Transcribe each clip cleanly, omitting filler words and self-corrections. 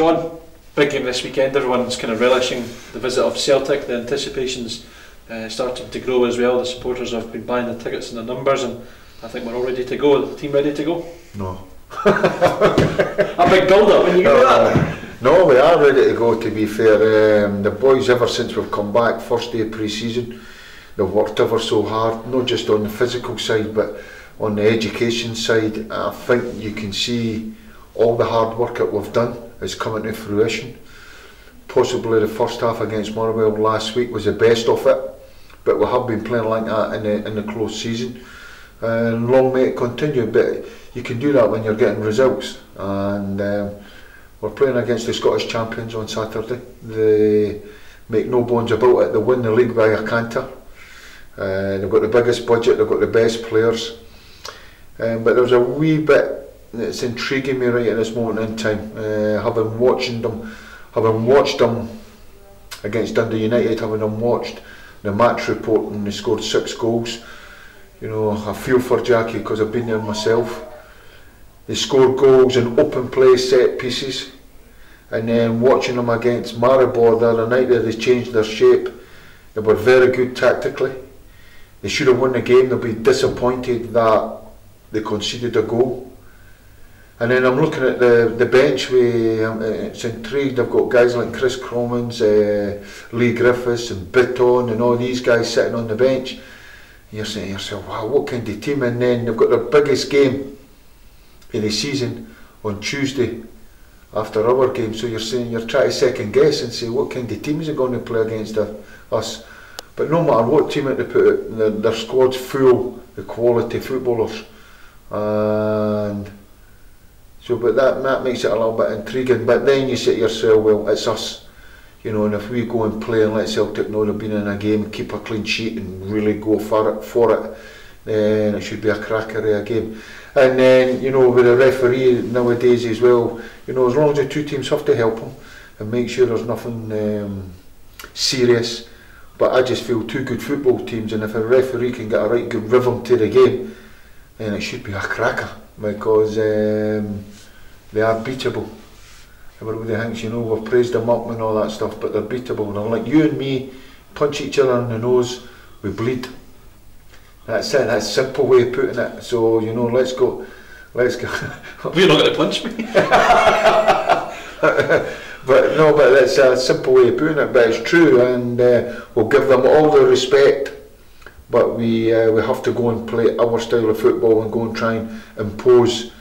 John, big game this weekend. Everyone's kind of relishing the visit of Celtic. The anticipation's starting to grow as well. The supporters have been buying the tickets in the numbers, and I think we're all ready to go. The team ready to go? No. A big build-up when you do that. No, we are ready to go, to be fair. The boys, ever since we've come back, first day of pre-season, they've worked ever so hard, not just on the physical side but on the education side. I think you can see all the hard work that we've done is coming to fruition. Possibly the first half against Motherwell last week was the best of it, but we have been playing like that in the close season, and long may it continue. But you can do that when you're getting results, and we're playing against the Scottish champions on Saturday. They make no bones about it, they win the league by a canter. They've got the biggest budget, they've got the best players, but there's a wee bit that's intriguing me right at this moment in time. Having watched them against Dundee United, having them watched the match report, and they scored 6 goals. You know, I feel for Jackie because I've been there myself. They scored goals in open play, set pieces, and then watching them against Maribor the other night, they changed their shape. They were very good tactically. They should have won the game. They'll be disappointed that they conceded a goal. And then I'm looking at the bench. It's intrigued. I've got guys like Chris Cromans, Lee Griffiths and Bitton and all these guys sitting on the bench. And you're saying to yourself, wow, what kind of team? And then they've got their biggest game of the season on Tuesday after our game. So you're trying to second guess and say, what kind of team is it going to play against us? But no matter what team they put it, their squad's full of quality footballers. And so, but that makes it a little bit intriguing. But then you say to yourself, well, it's us, you know, and if we go and play and let Celtic know they've been in a game, keep a clean sheet and really go for it, then it should be a cracker of a game. And then, you know, with the referee nowadays as well, you know, as long as the two teams have to help them and make sure there's nothing serious. But I just feel 2 good football teams, and if a referee can get a right good rhythm to the game, then it should be a cracker, because they are beatable. Everybody thinks, you know, we've praised them up and all that stuff, but they're beatable. They're like you and me, punch each other in the nose, we bleed. That's it, that's a simple way of putting it. So, you know, let's go. You're not going to punch me. But no, but that's a simple way of putting it, but it's true, and we'll give them all the respect, but we have to go and play our style of football and go and try and impose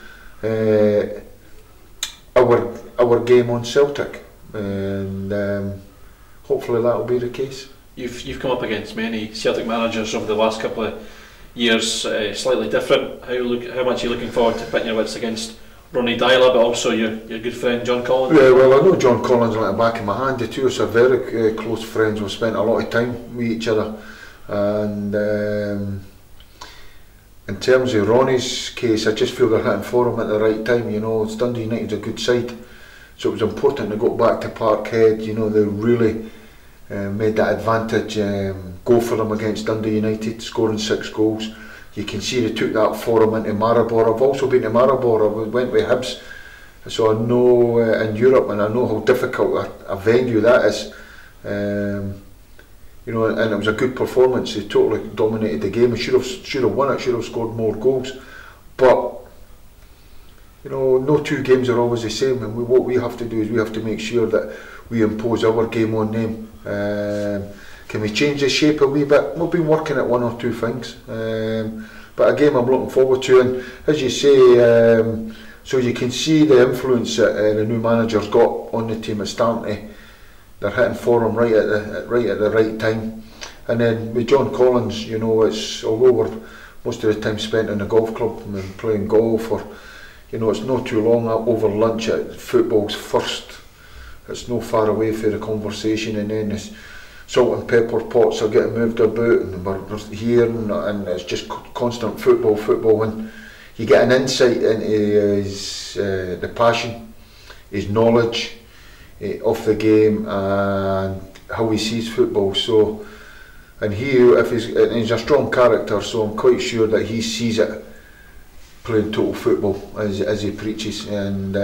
our game on Celtic, and hopefully that will be the case. You've come up against many Celtic managers over the last couple of years, slightly different. How much are you looking forward to pitting your wits against Ronnie Dyler, but also your good friend John Collins? Yeah, well, I know John Collins like the back of my hand. The two of us are very close friends. We've spent a lot of time with each other, and in terms of Ronnie's case, I just feel they're hitting for him at the right time. You know, it's Dundee United's a good side, so it was important to go back to Parkhead. You know, they really made that advantage go for them against Dundee United, scoring 6 goals. You can see they took that for them into Maribor. I've also been to Maribor. I went with Hibs, so I know in Europe, and I know how difficult a venue that is. You know, and it was a good performance. They totally dominated the game. They should have won it. Should have scored more goals. But you know, no 2 games are always the same. And what we have to do is we have to make sure that we impose our game on them. Can we change the shape a wee bit? We've been working at 1 or 2 things, but a game I'm looking forward to. And as you say, so you can see the influence that the new manager's got on the team. It's starting to, they're hitting for him right at the right time. And then with John Collins, you know, it's, although we're most of the time spent in the golf club and playing golf, or you know, it's not too long over lunch at football's first. It's no far away for the conversation, and then this salt and pepper pots are getting moved about, and we're here, and it's just constant football. And you get an insight into his the passion, his knowledge of the game, and how he sees football. So, and he's a strong character, so I'm quite sure that he sees it playing total football as he preaches. And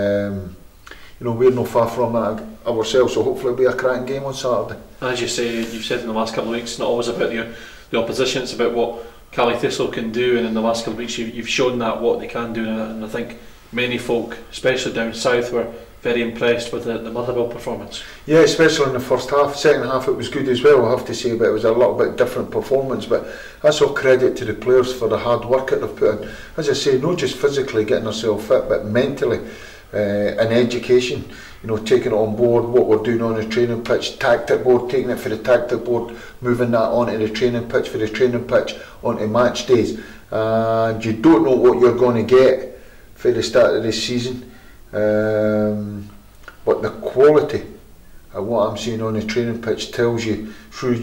we're not far from that ourselves, so hopefully it'll be a cracking game on Saturday. As you say, you've said in the last couple of weeks, it's not always about the opposition, it's about what Thistle can do, and in the last couple of weeks you've shown that what they can do, and I think many folk, especially down south, were very impressed with the Motherwell performance. Yeah, especially in the first half. Second half it was good as well, I have to say, but it was a little bit different performance, but that's all credit to the players for the hard work that they've put in. As I say, not just physically getting themselves fit, but mentally, and education, taking it on board, what we're doing on the training pitch, tactic board, taking it for the tactic board, moving that onto the training pitch, for the training pitch onto match days. And you don't know what you're going to get for the start of this season. But the quality of what I'm seeing on the training pitch tells you through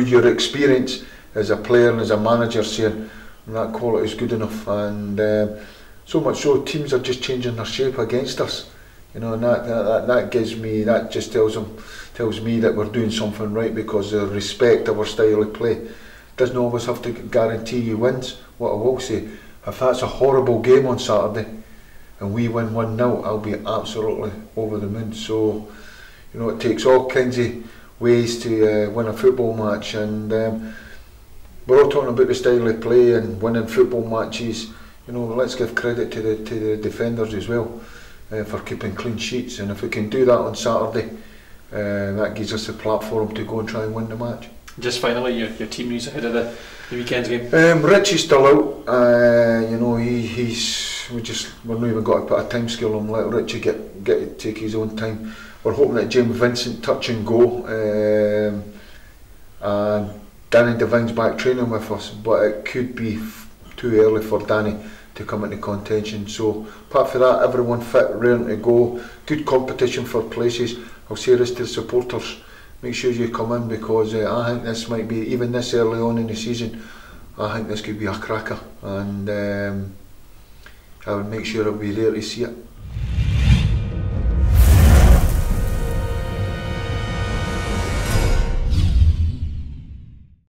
your experience as a player and as a manager, saying that quality is good enough, and so much so teams are just changing their shape against us, and that gives me, that just tells me that we're doing something right, because they respect our style of play. Doesn't always have to guarantee you wins. What I will say, if that's a horrible game on Saturday and we win 1-0, I'll be absolutely over the moon. So, it takes all kinds of ways to win a football match, and we're all talking about the style of play and winning football matches. Let's give credit to the defenders as well for keeping clean sheets, and if we can do that on Saturday, that gives us a platform to go and try and win the match. Just finally, your team news ahead of the weekend's game. Richie's still out. We're not even got to put a time scale on, let Richie get to take his own time. We're hoping that James Vincent touch and go, and Danny Devine's back training with us, but it could be too early for Danny to come into contention. So apart from that, everyone fit, ready to go. Good competition for places. I'll say this to the supporters: make sure you come in, because I think this might be, even this early on in the season, I think this could be a cracker, and I would make sure I'll be there to see it.